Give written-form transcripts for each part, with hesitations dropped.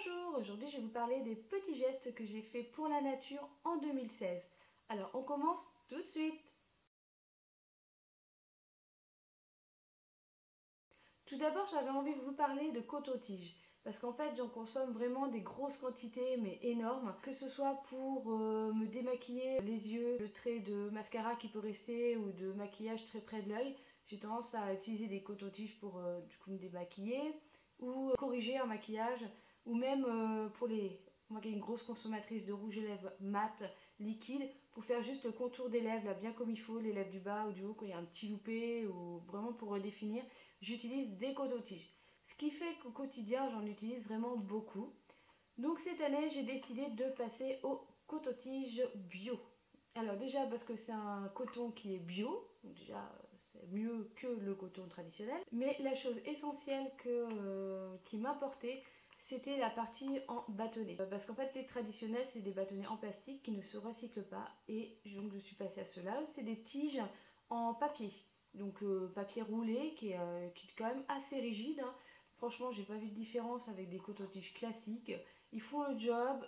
Bonjour, aujourd'hui je vais vous parler des petits gestes que j'ai fait pour la nature en 2016. Alors on commence tout de suite. Tout d'abord j'avais envie de vous parler de coton-tige. Parce qu'en fait j'en consomme vraiment des grosses quantités mais énormes. Que ce soit pour me démaquiller les yeux, le trait de mascara qui peut rester ou de maquillage très près de l'œil. J'ai tendance à utiliser des cotons-tiges pour du coup me démaquiller ou corriger un maquillage. Ou même pour les... Moi qui suis une grosse consommatrice de rouge à lèvres mat, liquide, pour faire juste le contour des lèvres, là, bien comme il faut, les lèvres du bas ou du haut, quand il y a un petit loupé, ou vraiment pour redéfinir, j'utilise des cotons-tiges. Ce qui fait qu'au quotidien, j'en utilise vraiment beaucoup. Donc cette année, j'ai décidé de passer au coton-tige bio. Alors déjà parce que c'est un coton qui est bio, donc déjà c'est mieux que le coton traditionnel. Mais la chose essentielle qui m'importait, c'était la partie en bâtonnet. Parce qu'en fait les traditionnels c'est des bâtonnets en plastique qui ne se recyclent pas. Et donc je suis passée à cela, c'est des tiges en papier. Donc papier roulé qui est quand même assez rigide, hein. Franchement, j'ai pas vu de différence avec des cotons-tiges classiques. Ils font le job,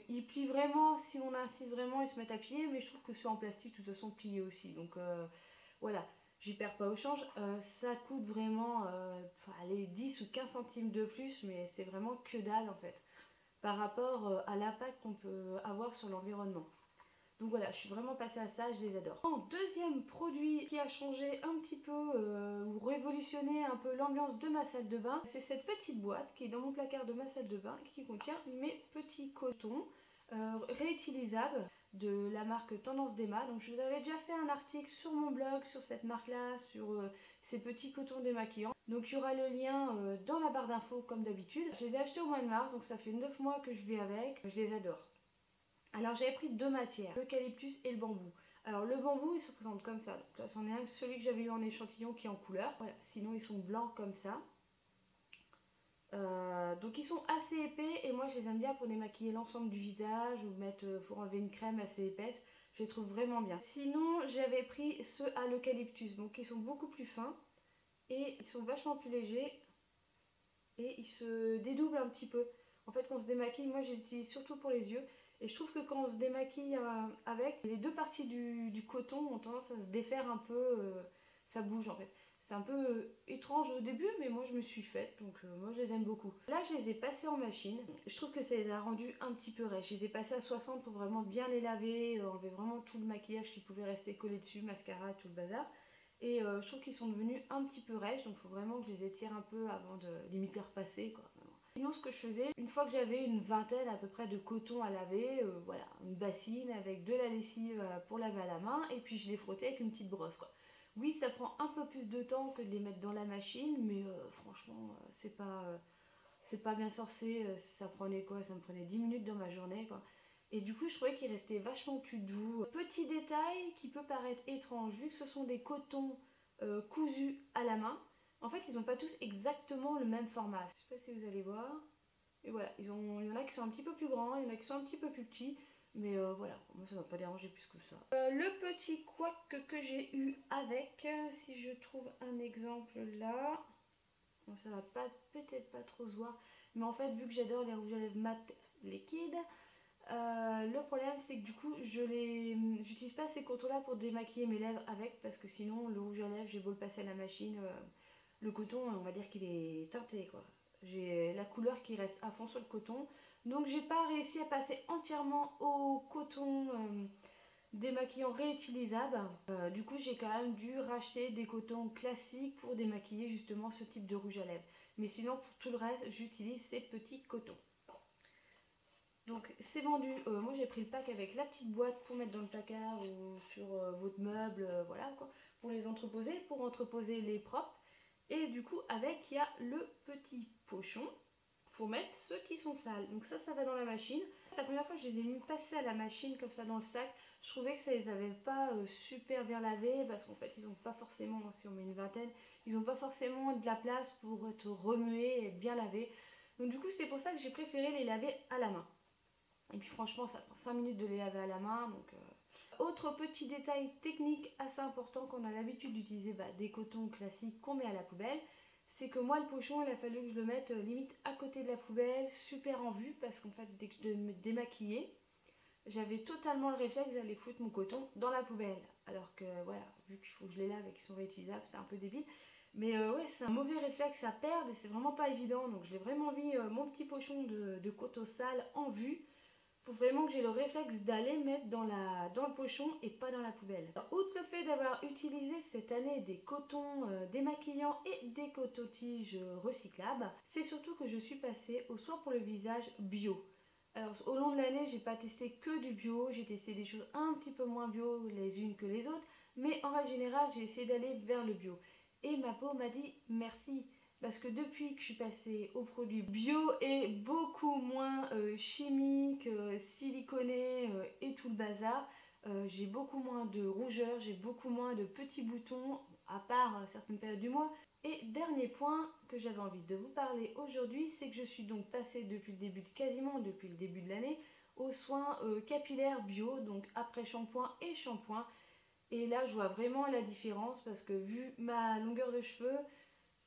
ils plient vraiment, si on insiste vraiment, ils se mettent à plier, mais je trouve que ceux en plastique, de toute façon, plient aussi. Donc voilà, j'y perds pas au change. Ça coûte vraiment allez, 10 ou 15 centimes de plus, mais c'est vraiment que dalle en fait, par rapport à l'impact qu'on peut avoir sur l'environnement. Donc voilà, je suis vraiment passée à ça, je les adore. En deuxième produit qui a changé un petit peu ou révolutionné un peu l'ambiance de ma salle de bain, c'est cette petite boîte qui est dans mon placard de ma salle de bain qui contient mes petits cotons réutilisables de la marque Tendance Déma. Donc je vous avais déjà fait un article sur mon blog sur cette marque là, sur ces petits cotons démaquillants. Donc il y aura le lien dans la barre d'infos comme d'habitude. Je les ai achetés au mois de mars, donc ça fait 9 mois que je vis avec, je les adore. Alors j'avais pris deux matières, l'eucalyptus et le bambou. Alors le bambou il se présente comme ça, donc là c'en est un, celui que j'avais eu en échantillon qui est en couleur. Voilà, sinon ils sont blancs comme ça. Donc ils sont assez épais et moi je les aime bien pour démaquiller l'ensemble du visage ou mettre pour enlever une crème assez épaisse. Je les trouve vraiment bien. Sinon j'avais pris ceux à l'eucalyptus, donc ils sont beaucoup plus fins et ils sont vachement plus légers et ils se dédoublent un petit peu. En fait quand on se démaquille, moi je les utilise surtout pour les yeux. Et je trouve que quand on se démaquille avec, les deux parties du coton ont tendance à se défaire un peu, ça bouge en fait. C'est un peu étrange au début, mais moi je me suis faite, donc moi je les aime beaucoup. Là je les ai passés en machine, je trouve que ça les a rendus un petit peu rêches. Je les ai passés à 60 pour vraiment bien les laver, enlever vraiment tout le maquillage qui pouvait rester collé dessus, mascara, tout le bazar. Et je trouve qu'ils sont devenus un petit peu rêches, donc il faut vraiment que je les étire un peu avant de limite les repasser quoi. Sinon ce que je faisais, une fois que j'avais une vingtaine à peu près de coton à laver, voilà, une bassine avec de la lessive pour laver à la main, et puis je les frottais avec une petite brosse quoi. Oui, ça prend un peu plus de temps que de les mettre dans la machine, mais franchement c'est pas bien sorcier, ça prenait quoi? Ça me prenait 10 minutes dans ma journée quoi. Et du coup je trouvais qu'il restait vachement plus doux. Petit détail qui peut paraître étrange, vu que ce sont des cotons cousus à la main, en fait ils n'ont pas tous exactement le même format. Je sais pas si vous allez voir. Et voilà, il y en a qui sont un petit peu plus grands, il y en a qui sont un petit peu plus petits. Mais voilà, moi ça m'a pas dérangé plus que ça. Le petit couac que j'ai eu avec, si je trouve un exemple là. Bon, ça va pas peut-être pas trop se voir. Mais en fait, vu que j'adore les rouges à lèvres mat liquides, le problème c'est que du coup, j'utilise pas ces contours là pour démaquiller mes lèvres avec. Parce que sinon, le rouge à lèvres, j'ai beau le passer à la machine, le coton, on va dire qu'il est teinté quoi. J'ai la couleur qui reste à fond sur le coton. Donc j'ai pas réussi à passer entièrement au coton démaquillant réutilisable. Du coup j'ai quand même dû racheter des cotons classiques pour démaquiller justement ce type de rouge à lèvres. Mais sinon pour tout le reste j'utilise ces petits cotons. Donc c'est vendu, moi j'ai pris le pack avec la petite boîte pour mettre dans le placard ou sur votre meuble, voilà quoi, pour entreposer les propres. Et du coup avec il y a le petit pochon pour mettre ceux qui sont sales. Donc ça va dans la machine. La première fois que je les ai mis passer à la machine comme ça dans le sac, je trouvais que ça les avait pas super bien lavés parce qu'en fait ils ont pas forcément, si on met une vingtaine, ils ont pas forcément de la place pour être remués et être bien lavés. Donc du coup c'est pour ça que j'ai préféré les laver à la main. Et puis franchement ça prend 5 minutes de les laver à la main. Donc, autre petit détail technique assez important qu'on a l'habitude d'utiliser des cotons classiques qu'on met à la poubelle, c'est que moi le pochon il a fallu que je le mette limite à côté de la poubelle, super en vue, parce qu'en fait dès que je me démaquillais, j'avais totalement le réflexe d'aller foutre mon coton dans la poubelle. Alors que voilà, vu qu'il faut que je les lave et qu'ils sont réutilisables, c'est un peu débile. Mais ouais, c'est un mauvais réflexe à perdre et c'est vraiment pas évident. Donc je l'ai vraiment mis mon petit pochon de coton sale en vue pour vraiment que j'ai le réflexe d'aller mettre dans le pochon et pas dans la poubelle. Alors, outre le fait d'avoir utilisé cette année des cotons démaquillants et des cotons-tiges recyclables, c'est surtout que je suis passée au soin pour le visage bio. Alors au long de l'année, j'ai pas testé que du bio, j'ai testé des choses un petit peu moins bio les unes que les autres, mais en règle générale, j'ai essayé d'aller vers le bio. Et ma peau m'a dit merci. Parce que depuis que je suis passée aux produits bio et beaucoup moins chimiques, siliconés et tout le bazar, j'ai beaucoup moins de rougeur, j'ai beaucoup moins de petits boutons, à part certaines périodes du mois. Et dernier point que j'avais envie de vous parler aujourd'hui, c'est que je suis donc passée quasiment depuis le début de l'année, aux soins capillaires bio, donc après shampoing et shampoing. Et là, je vois vraiment la différence parce que vu ma longueur de cheveux,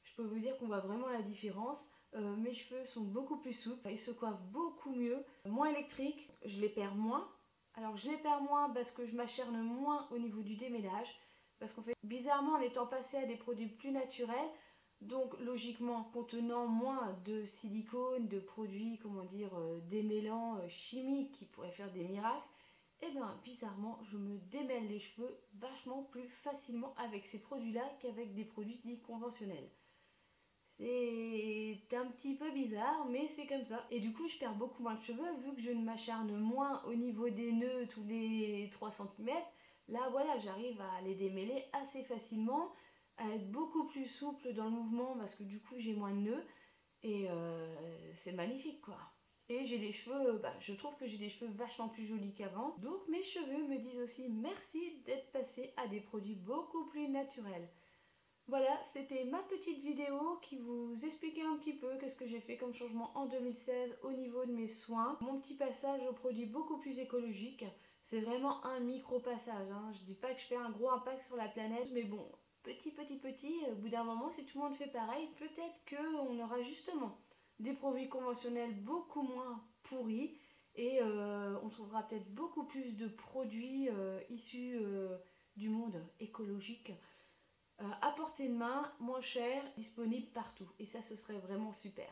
je peux vous dire qu'on voit vraiment la différence. Mes cheveux sont beaucoup plus souples, ils se coiffent beaucoup mieux, moins électriques, je les perds moins. Alors je les perds moins parce que je m'acharne moins au niveau du démêlage, parce qu'en fait, bizarrement, en étant passé à des produits plus naturels, donc logiquement contenant moins de silicone, de produits, comment dire, démêlants chimiques qui pourraient faire des miracles, et bien bizarrement, je me démêle les cheveux vachement plus facilement avec ces produits-là qu'avec des produits dits conventionnels. C'est un petit peu bizarre, mais c'est comme ça. Et du coup, je perds beaucoup moins de cheveux, vu que je ne m'acharne moins au niveau des nœuds tous les 3 cm. Là, voilà, j'arrive à les démêler assez facilement, à être beaucoup plus souple dans le mouvement, parce que du coup, j'ai moins de nœuds. Et c'est magnifique, quoi. Et j'ai des cheveux, je trouve que j'ai des cheveux vachement plus jolis qu'avant. Donc mes cheveux me disent aussi merci d'être passé à des produits beaucoup plus naturels. Voilà, c'était ma petite vidéo qui vous expliquait un petit peu qu'est-ce que j'ai fait comme changement en 2016 au niveau de mes soins. Mon petit passage aux produits beaucoup plus écologiques, c'est vraiment un micro passage, hein. Je dis pas que je fais un gros impact sur la planète, mais bon, petit, au bout d'un moment, si tout le monde fait pareil, peut-être qu'on aura justement des produits conventionnels beaucoup moins pourris et on trouvera peut-être beaucoup plus de produits issus du monde écologique à portée de main, moins cher, disponible partout. Et ça, ce serait vraiment super.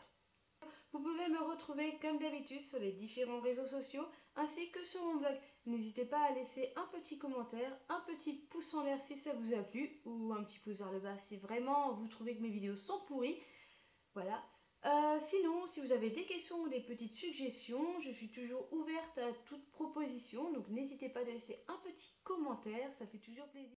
Vous pouvez me retrouver comme d'habitude sur les différents réseaux sociaux ainsi que sur mon blog. N'hésitez pas à laisser un petit commentaire, un petit pouce en l'air si ça vous a plu ou un petit pouce vers le bas si vraiment vous trouvez que mes vidéos sont pourries. Voilà. Sinon, si vous avez des questions ou des petites suggestions, je suis toujours ouverte à toute proposition. Donc n'hésitez pas à laisser un petit commentaire, ça fait toujours plaisir.